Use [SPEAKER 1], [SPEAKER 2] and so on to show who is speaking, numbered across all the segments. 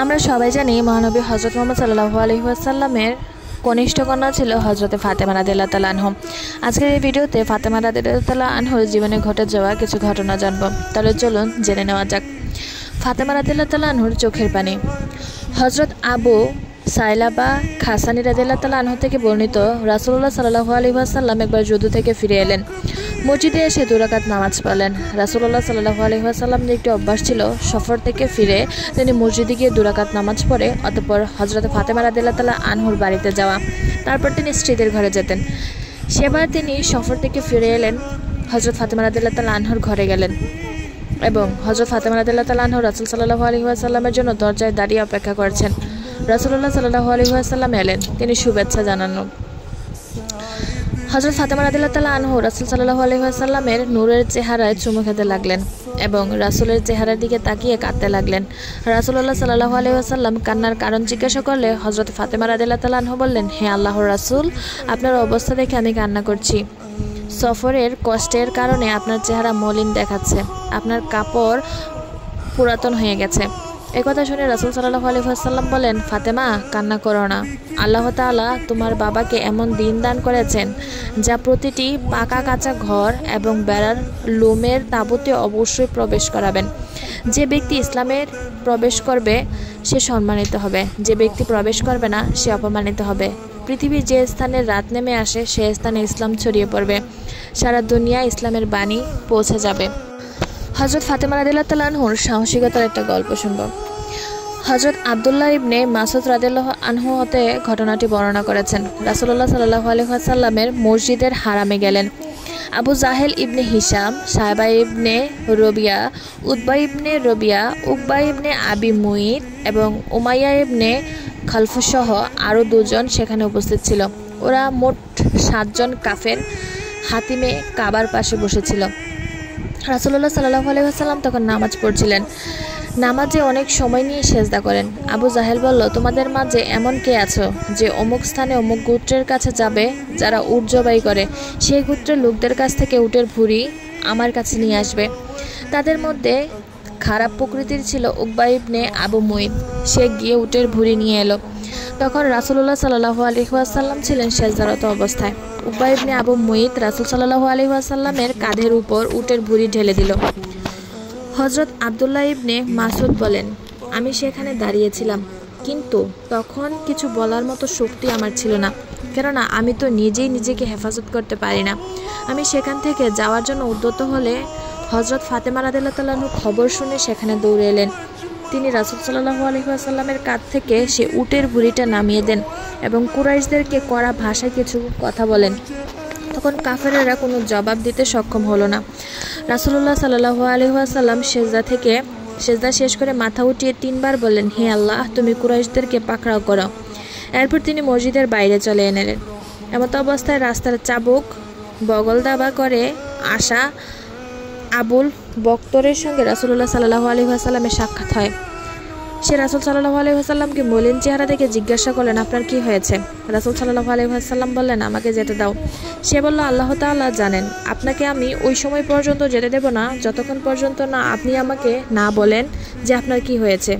[SPEAKER 1] আমরা সবাই জানি মহানবী হযরত মুহাম্মদ সাল্লাল্লাহু আলাইহি ওয়াসাল্লামের কনিষ্ঠ কন্যা ছিল হযরতে ফাতেমা রাদিয়াল্লাহু তাআলা আনহা। আজকের এই ভিডিওতে ফাতেমা রাদিয়াল্লাহু তাআলা আনহার জীবনে ঘটে যাওয়া কিছু ঘটনা জানব। তাহলে চলুন জেনে নেওয়া যাক। ফাতেমা রাদিয়াল্লাহু তাআলা আনহার চোখের পানি। হযরত আবু সাইলাবা খাসানী রাদিয়াল্লাহু তাআলা আনহু থেকে বর্ণিত, রাসূলুল্লাহ সাল্লাল্লাহু আলাইহি ওয়াসাল্লাম একবার যুদ্ধ থেকে ফিরে এলেন। মসজিদে এসে 2 রাকাত নামাজ পড়লেন। রাসূলুল্লাহ সাল্লাল্লাহু আলাইহি ওয়াসাল্লামের একটি অভ্যাস ছিল, সফর থেকে ফিরে তিনি মসজিদে গিয়ে 2 রাকাত নামাজ পড়ে অতঃপর হযরত ফাতেমা রাদিয়াল্লাহু তাআলা আনহুর বাড়িতে যাওয়া, তারপর তিনি স্ত্রীদের ঘরে যেতেন। সেবার তিনি সফর থেকে ফিরে এলেন, হযরত ফাতেমা রাদিয়াল্লাহু তাআলা আনহুর ঘরে গেলেন এবং হযরত ফাতেমা রাদিয়াল্লাহু তাআলা আনহু রাসূল সাল্লাল্লাহু আলাইহি ওয়াসাল্লামের জন্য দরজায় দাঁড়িয়ে অপেক্ষা করছেন। রাসূলুল্লাহ সাল্লাল্লাহু আলাইহি ওয়াসাল্লাম এলেন, তিনি শুভেচ্ছা জানানো। হযরত ফাতেমা রাদিয়াল্লাহু তাআলা আনহু রাসূল সাল্লাল্লাহু আলাইহি ওয়াসাল্লামের নূরের চেহারায় চুমু খেতে লাগলেন এবং রাসূলের চেহারার দিকে তাকিয়ে কাঁদতে লাগলেন। রাসূলুল্লাহ সাল্লাল্লাহু আলাইহি ওয়াসাল্লাম কান্নার কারণ জিজ্ঞাসা করলে হযরত ফাতেমা রাদিয়াল্লাহু তাআলা আনহু বললেন, হে আল্লাহর রাসূল, আপনার অবস্থা দেখে আমি কান্না করছি। সফরের কষ্টের কারণে আপনার চেহারা মলিন দেখাচ্ছে, আপনার কাপড় পুরাতন হয়ে গেছে। এই কথা শুনে রাসূল সাল্লাল্লাহু আলাইহি ওয়াসাল্লাম বলেন, ফাতেমা, কান্না করো না। আল্লাহ তাআলা তোমার বাবাকে এমন দিন দান করেছেন যা প্রতিটি পাকা কাঁচা ঘর এবং বেড়ার লোমের তাঁবুতে অবশ্যই প্রবেশ করাবেন। যে ব্যক্তি ইসলামের প্রবেশ করবে সে সম্মানিত হবে, যে ব্যক্তি প্রবেশ করবে না সে অপমানিত হবে। পৃথিবীর যে স্থানে রাত নেমে আসে সে স্থানে ইসলাম ছড়িয়ে পড়বে, সারা দুনিয়া ইসলামের বাণী পৌঁছে যাবে। হযরত ফাতেমা রাদিয়াল্লাহু তাআলা আনহুর সাহসিকতার একটা গল্প শুনব। হযরত আব্দুল্লাহ ইবনে মাসউদ রাদিয়াল্লাহু আনহু হতে ঘটনাটি বর্ণনা করেছেন। রাসূলুল্লাহ সাল্লাল্লাহু আলাইহি ওয়াসাল্লামের মসজিদের হারামে গেলেন। আবু জাহেল ইবনে হিশাম, সায়বা ইবনে রবিয়া, উতবা ইবনে রবিয়া, উকবা ইবনে আবি মুইত এবং উমাইয়া ইবনে খালফ সহ আরও 2 জন সেখানে উপস্থিত ছিল। ওরা মোট 7 জন কাফের হাতিমে কাবার পাশে বসেছিল। রাসূলুল্লাহ সাল্লাল্লাহু আলাইহি ওয়াসাল্লাম তখন নামাজ পড়ছিলেন। নামাজে অনেক সময় নিয়ে সেজদা করেন। আবু জাহেল বলল, তোমাদের মাঝে এমন কে আছো যে অমুক স্থানে অমুক গোত্রের কাছে যাবে যারা উট জবাই করে, সেই গোত্রের লোকদের কাছ থেকে উটের ভুঁড়ি আমার কাছে নিয়ে আসবে। তাদের মধ্যে খারাপ প্রকৃতির ছিল উকবা ইবনে আবু মুইত, সে গিয়ে উটের ভুঁড়ি নিয়ে এলো। তখন রাসূলুল্লাহ সাল্লাল্লাহু আলাইহি ওয়াসাল্লাম ছিলেন সেজদারত অবস্থায়। উকবা ইবনে আবু মুইত রাসূল সাল্লাল্লাহু আলাইহি ওয়াসাল্লামের কাঁধের উপর উটের ভুঁড়ি ঢেলে দিল। হযরত আব্দুল্লাহ ইবনে মাসউদ বলেন, আমি সেখানে দাঁড়িয়েছিলাম, কিন্তু তখন কিছু বলার মতো শক্তি আমার ছিল না, কেননা আমি তো নিজেই নিজেকে হেফাজত করতে পারি না। আমি সেখান থেকে যাওয়ার জন্য উদ্যত হলে হযরত ফাতেমা রাদিয়াল্লাহু তাআলা আনহু খবর শুনে সেখানে দৌড়ে এলেন। তিনি রাসূল সাল্লাল্লাহু আলাইহি ওয়াসাল্লামের কাঁধ থেকে সে উটের ভুঁড়িটা নামিয়ে দেন এবং কুরাইশদেরকে কড়া ভাষায় কিছু কথা বলেন। তখন কাফেরেরা কোনো জবাব দিতে সক্ষম হলো না। রাসূলুল্লাহ সাল্লাল্লাহু আলাইহি ওয়াসাল্লাম সেজদা শেষ করে মাথা উঠিয়ে 3 বার বললেন, হে আল্লাহ, তুমি কুরাইশদেরকে পাকড়াও করো। এরপর তিনি মসজিদের বাইরে চলে এলেন। এমত অবস্থায় রাস্তার চাবুক বগল দাবা করে আসা আবুল বক্তরের সঙ্গে রাসূলুল্লাহ সাল্লাল্লাহু আলাইহি ওয়াসাল্লামের সাক্ষাৎ হয়। সে রাসূল সাল্লাল্লাহু আলাইহি ওয়াসাল্লামকে মলিন চেহারা দেখে জিজ্ঞাসা করলেন, আপনার কি হয়েছে? রাসূল সাল্লাল্লাহু আলাইহি ওয়াসাল্লাম বললেন, আমাকে যেতে দাও। সে বলল, আল্লাহ তাআলা জানেন, আপনাকে আমি ওই সময় পর্যন্ত যেতে দেব না যতক্ষণ পর্যন্ত না আপনি আমাকে না বলেন যে আপনার কি হয়েছে।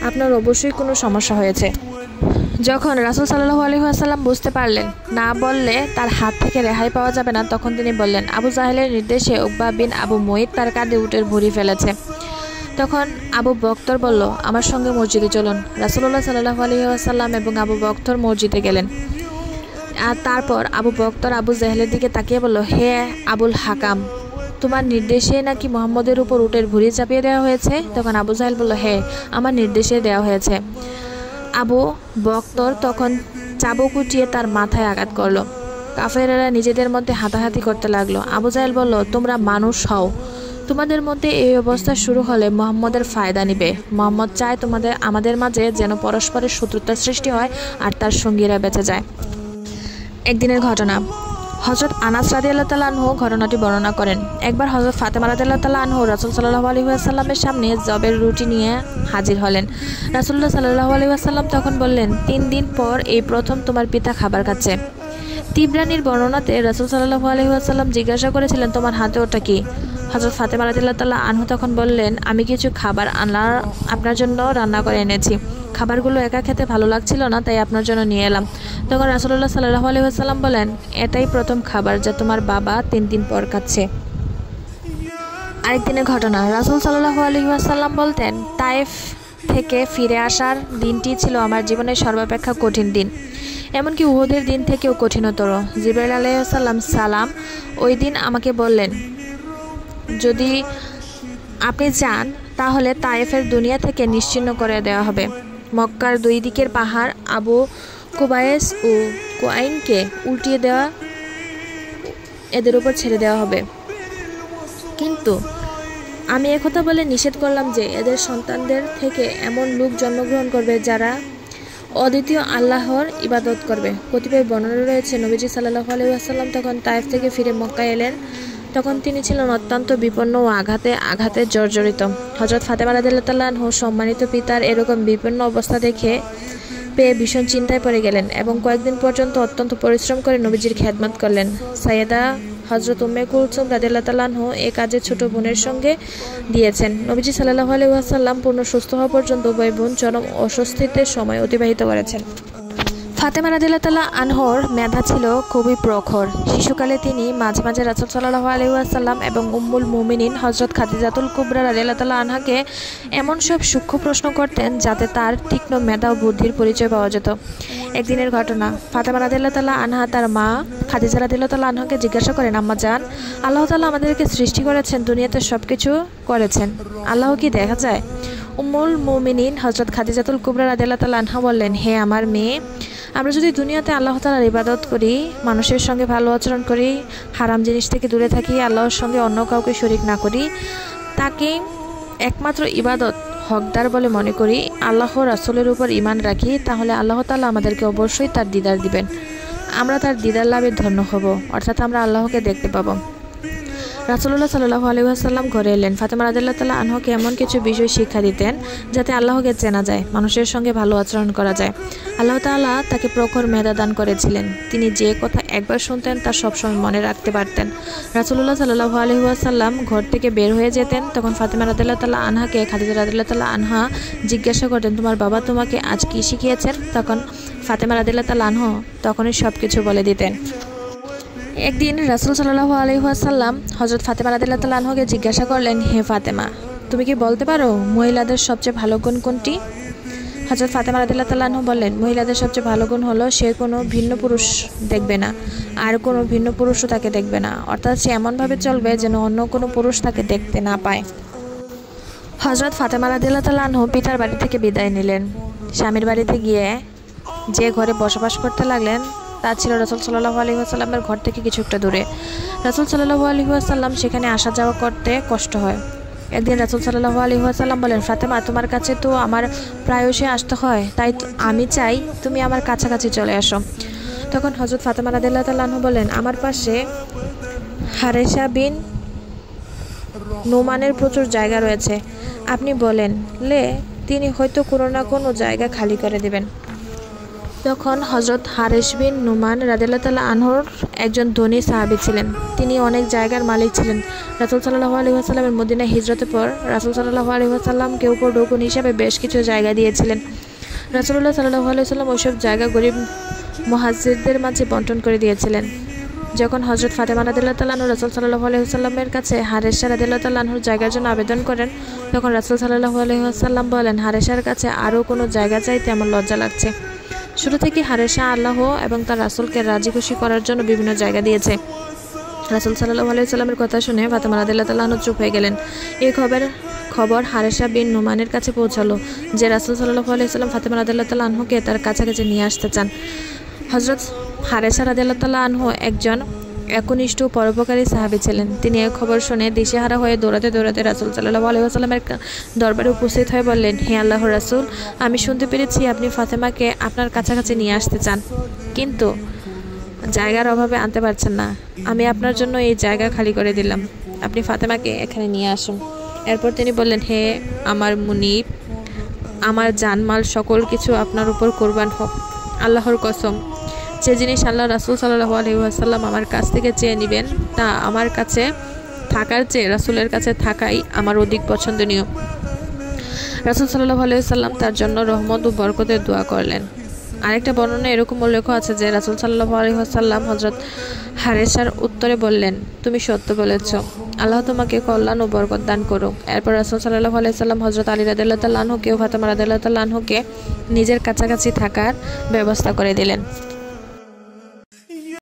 [SPEAKER 1] আপনার অবশ্যই কোনো সমস্যা হয়েছে। যখন রাসূল সাল্লাল্লাহু আলাইহি ওয়াসাল্লাম বুঝতে পারলেন না বললে তার হাত থেকে রেহাই পাওয়া যাবে না, তখন তিনি বললেন, আবু জাহেলের নির্দেশে উকবা বিন আবু মুইত তার কাঁধে উটের ভুঁড়ি ফেলেছে। তখন আবু বক্তর বলল, আমার সঙ্গে মসজিদে চলুন। রাসূলুল্লাহ সাল্লাল্লাহু আলাইহি ওয়াসাল্লাম এবং আবু বক্তর মসজিদে গেলেন। আর তারপর আবু বক্তর আবু জাহেলের দিকে তাকিয়ে বলল, হে আবুল হাকাম, তোমার নির্দেশে নাকি মুহাম্মদের উপর উটের ভুঁড়ি চাপিয়ে দেওয়া হয়েছে? তখন আবু জাহেল বলল, হ্যাঁ, আমার নির্দেশে দেওয়া হয়েছে। আবু বক্তর তখন চাবুক উঠিয়ে তার মাথায় আঘাত করলো। কাফেরেরা নিজেদের মধ্যে হাতাহাতি করতে লাগলো। আবু জাহেল বলল, তোমরা মানুষ হও, তোমাদের মধ্যে এই অবস্থা শুরু হলে মুহাম্মদের ফায়দা নিবে। মুহাম্মদ চায় আমাদের মাঝে যেন পরস্পরের শত্রুতার সৃষ্টি হয় আর তার সঙ্গীরা বেঁচে যায়। একদিনের ঘটনা। হযরত আনাস রাদিয়াল্লাহু তাআলা আনহু ঘটনাটি বর্ণনা করেন। একবার হযরত ফাতেমা রাদিয়াল্লাহু তাআলা আনহু রাসূল সাল্লাল্লাহু আলাইহি ওয়াসাল্লামের সামনে জবের রুটি নিয়ে হাজির হলেন। রাসূলুল্লাহ সাল্লাল্লাহু আলাইহি ওয়াসাল্লাম তখন বললেন, 3 দিন পর এই প্রথম তোমার পিতা খাবার খাচ্ছে। তিবরানির বর্ণনাতে রাসূল সাল্লাল্লাহু আলাইহি ওয়াসাল্লাম জিজ্ঞাসা করেছিলেন, তোমার হাতে ওটা কি? হযরত ফাতেমা রাদিয়াল্লাহু তাআলা আনহু তখন বললেন, আমি কিছু খাবার আপনার জন্য রান্না করে এনেছি। খাবারগুলো একা খেতে ভালো লাগছিল না, তাই আপনার জন্য নিয়ে এলাম। তখন রাসূলুল্লাহ সাল্লাল্লাহু আলাইহি ওয়াসাল্লাম বলেন, এটাই প্রথম খাবার যা তোমার বাবা 3 দিন পর খাচ্ছে। আরেকদিনের ঘটনা, রাসূল সাল্লাল্লাহু আলাইহি ওয়াসাল্লাম বলতেন, তায়েফ থেকে ফিরে আসার দিনটি ছিল আমার জীবনের সর্বাপেক্ষা কঠিন দিন, এমনকি উহুদের দিন থেকেও কঠিনতর। জিবরাইল আলাইহিস সালাম ওই দিন আমাকে বললেন, যদি আপনি চান তাহলে তায়েফের দুনিয়া থেকে নিশ্চিহ্ন করে দেওয়া হবে। মক্কার 2 দিকের পাহাড় আবু কুবায়েস ও কুয়াইনকে উল্টিয়ে দেওয়া, এদের উপর ছেড়ে দেওয়া হবে। কিন্তু আমি একথা বলে নিষেধ করলাম যে এদের সন্তানদের থেকে এমন লোক জন্মগ্রহণ করবে যারা অদ্বিতীয় আল্লাহর ইবাদত করবে। কতিপয় বর্ণনা রয়েছে, নবীজি সাল্লাল্লাহু আলাইহি ওয়াসাল্লাম তখন তায়েফ থেকে ফিরে মক্কায় এলেন। তখন তিনি ছিলেন অত্যন্ত বিপন্ন ও আঘাতে জর্জরিত। হযরত ফাতেমা রাদিয়াল্লাহু তাআলা আনহু সম্মানিত পিতার এরকম বিপন্ন অবস্থা দেখে পেয়ে ভীষণ চিন্তায় পড়ে গেলেন এবং কয়েকদিন পর্যন্ত অত্যন্ত পরিশ্রম করে নবীজির খেদমত করলেন। সাইয়েদা হযরত উম্মে কুলসুম রাদিয়াল্লাহু তাআলা আনহু এই কাজে ছোট বোনের সঙ্গে দিয়েছেন। নবীজি সাল্লাল্লাহু আলাইহি ওয়াসাল্লাম পূর্ণ সুস্থ হওয়া পর্যন্ত উভয় বোন চরম অস্বস্তিতে সময় অতিবাহিত করেছেন। ফাতেমা রাদিয়াল্লাহু তাআলা আনহুর মেধা ছিল খুবই প্রখর। শিশুকালে তিনি মাঝে মাঝে রাসূল সাল্লাল্লাহু আলাইহি ওয়াসাল্লাম এবং উম্মুল মুমিনিন হযরত খাদিজাতুল কুবরা রাদিয়াল্লাহু তাআলা আনহাকে এমন সব সূক্ষ্ম প্রশ্ন করতেন যাতে তার তীক্ষ্ণ মেধা ও বুদ্ধির পরিচয় পাওয়া যেত। একদিনের ঘটনা, ফাতেমা রাদিয়াল্লাহু তাআলা আনহা তার মা খাদিজা রাদিয়াল্লাহু তাআলা আনহাকে জিজ্ঞাসা করেন, আম্মা জান, আল্লাহ তাআলা আমাদেরকে সৃষ্টি করেছেন, দুনিয়াতে সবকিছু করেছেন, আল্লাহ কি দেখা যায়? উম্মুল মুমিনিন হযরত খাদিজাতুল কুবরা রাদিয়াল্লাহু তাআলা আনহা বললেন, হে আমার মেয়ে, আমরা যদি দুনিয়াতে আল্লাহ তাআলার ইবাদত করি, মানুষের সঙ্গে ভালো আচরণ করি, হারাম জিনিস থেকে দূরে থাকি, আল্লাহর সঙ্গে অন্য কাউকে শরীক না করি, তাকে একমাত্র ইবাদত হকদার বলে মনে করি, আল্লাহ রাসূলের উপর ঈমান রাখি, তাহলে আল্লাহ তাআলা আমাদেরকে অবশ্যই তার দিদার দিবেন। আমরা তার দিদার লাভে ধন্য হব, অর্থাৎ আমরা আল্লাহকে দেখতে পাবো। রাসূলুল্লাহ সাল্লাল্লাহু আলাইহি ওয়াসাল্লাম ঘরে এলেন। ফাতেমা রাদিয়াল্লাহু তাআলা আনহাকে এমন কিছু বিষয় শিক্ষা দিতেন যাতে আল্লাহকে চেনা যায়, মানুষের সঙ্গে ভালো আচরণ করা যায়। আল্লাহ তাআলা তাকে প্রখর মেধা দান করেছিলেন। তিনি যে কথা একবার শুনতেন তা সবসময় মনে রাখতে পারতেন। রাসূলুল্লাহ সাল্লাল্লাহু আলাইহি ওয়াসাল্লাম ঘর থেকে বের হয়ে যেতেন, তখন ফাতেমা রাদিয়াল্লাহু তাআলা আনহাকে খাদিজা রাদিয়াল্লাহু তাআলা আনহা জিজ্ঞাসা করতেন, তোমার বাবা তোমাকে আজ কি শিখিয়েছেন? তখন ফাতেমা রাদিয়াল্লাহু তাআলা আনহা তখনই সব কিছু বলে দিতেন। একদিন রাসূল সাল্লাল্লাহু আলাইহি ওয়াসাল্লাম হযরত ফাতেমা রাদিয়াল্লাহু তাআলা আনহাকে জিজ্ঞাসা করলেন, হে ফাতেমা, তুমি কি বলতে পারো মহিলাদের সবচেয়ে ভালো গুণ কোনটি? হযরত ফাতেমা রাদিয়াল্লাহু তাআলা আনহা বললেন, মহিলাদের সবচেয়ে ভালো গুণ হলো সে কোনো ভিন্ন পুরুষ দেখবে না, আর কোনো ভিন্ন পুরুষও তাকে দেখবে না, অর্থাৎ সে এমনভাবে চলবে যেন অন্য কোনো পুরুষ তাকে দেখতে না পায়। হযরত ফাতেমা রাদিয়াল্লাহু তাআলা আনহা পিতার বাড়ি থেকে বিদায় নিলেন। স্বামীর বাড়িতে গিয়ে যে ঘরে বসবাস করতে লাগলেন তা ছিল রাসূল সাল্লাল্লাহু আলাইহি ওয়াসাল্লামের ঘর থেকে কিছুটা দূরে। রাসূল সাল্লাল্লাহু আলাইহি ওয়াসাল্লাম সেখানে আসা যাওয়া করতে কষ্ট হয়। একদিন রাসূল সাল্লাল্লাহু আলাইহি ওয়াসাল্লাম বলেন, ফাতেমা, তোমার কাছে তো আমার প্রায়শই আসতে হয়, তাই আমি চাই তুমি আমার কাছাকাছি চলে আসো। তখন হযরত ফাতেমা রাদিয়াল্লাহু তাআলা আনহা বলেন, আমার পাশে হারেসা বিন নোমানের প্রচুর জায়গা রয়েছে, আপনি বলেন তিনি হয়তো কোনো না কোনো জায়গা খালি করে দেবেন। তখন হযরত হারেস বিন নোমান রাদিয়াল্লাহু তাআলা আনহুর একজন ধনী সাহাবী ছিলেন। তিনি অনেক জায়গার মালিক ছিলেন। রাসূল সাল্লাল্লাহু আলাইহি ওয়াসাল্লামের মদিনা হিজরতের পর রাসূল সাল্লাল্লাহু আলাইহি ওয়াসাল্লামকে উপঢৌকন হিসেবে বেশ কিছু জায়গা দিয়েছিলেন। রাসূলুল্লাহ সাল্লাল্লাহু আলাইহি ওয়াসাল্লাম ওইসব জায়গা গরিব মুহাজিরদের মাঝে বণ্টন করে দিয়েছিলেন। যখন হযরত ফাতেমা রাদিয়াল্লাহু তাআলা আনহা রাসূল সাল্লাল্লাহু আলাইহি ওয়াসাল্লামের কাছে হারেসা রাদিয়াল্লাহু তাআলা আনহুর জায়গার জন্য আবেদন করেন, তখন রাসূল সাল্লাল্লাহু আলাইহি ওয়াসাল্লাম বলেন, হারেসার কাছে আরও কোনো জায়গা চাইতে আমার লজ্জা লাগছে। শুরু থেকে হারেসা আল্লাহ এবং তার রাসূলকে রাজি খুশি করার জন্য বিভিন্ন জায়গা দিয়েছে। রাসূল সাল্লাল্লাহু আলাইহি ওয়াসাল্লামের কথা শুনে ফাতেমা রাদিয়াল্লাহু তাআলা আনহা চুপ হয়ে গেলেন। এই খবর হারেসা বিন নোমানের কাছে পৌঁছালো যে রাসূল সাল্লাল্লাহু আলাইহি ওয়াসাল্লাম ফাতেমা রাদিয়াল্লাহু তাআলা আনহাকে তার কাছাকাছি নিয়ে আসতে চান। হযরত হারেসা রাদিয়াল্লাহু তাআলা আনহু একজন একনিষ্ঠ পরোপকারী সাহাবী ছিলেন। তিনি এই খবর শুনে দিশেহারা হয়ে দৌড়াতে দৌড়াতে রাসূল সাল্লাল্লাহু আলাইহি ওয়াসাল্লামের দরবারে উপস্থিত হয়ে বললেন, হে আল্লাহর রাসূল, আমি শুনতে পেরেছি আপনি ফাতেমাকে আপনার কাছাকাছি নিয়ে আসতে চান, কিন্তু জায়গার অভাবে আনতে পারছেন না। আমি আপনার জন্য এই জায়গা খালি করে দিলাম, আপনি ফাতেমাকে এখানে নিয়ে আসুন। এরপর তিনি বললেন, হে আমার মুনিব, আমার জানমাল সকল কিছু আপনার উপর কুরবান হোক। আল্লাহর কসম, যে জিনিস আল্লাহ রাসূল সাল্লাল্লাহু আলাইহি ওয়াসাল্লাম আমার কাছ থেকে চেয়ে নেবেন তা আমার কাছে থাকার চেয়ে রাসূলের কাছে থাকাই আমার অধিক পছন্দনীয়। রাসূল সাল্লাল্লাহু আলাইহি ওয়াসাল্লাম তার জন্য রহমত ও বরকতের দোয়া করলেন। আরেকটা বর্ণনায় এরকম উল্লেখ আছে যে রাসূল সাল্লাল্লাহু আলাইহি ওয়াসাল্লাম হযরত হারেসার উত্তরে বললেন, তুমি সত্য বলেছ, আল্লাহ তোমাকে কল্যাণ ও বরকত দান করুক। এরপর রাসূল সাল্লাল্লাহু আলাইহি ওয়াসাল্লাম হযরত আলী রাদিয়াল্লাহু তাআলা আনহুকে ও ফাতেমা রাদিয়াল্লাহু তাআলা আনহুকে নিজের কাছাকাছি থাকার ব্যবস্থা করে দিলেন।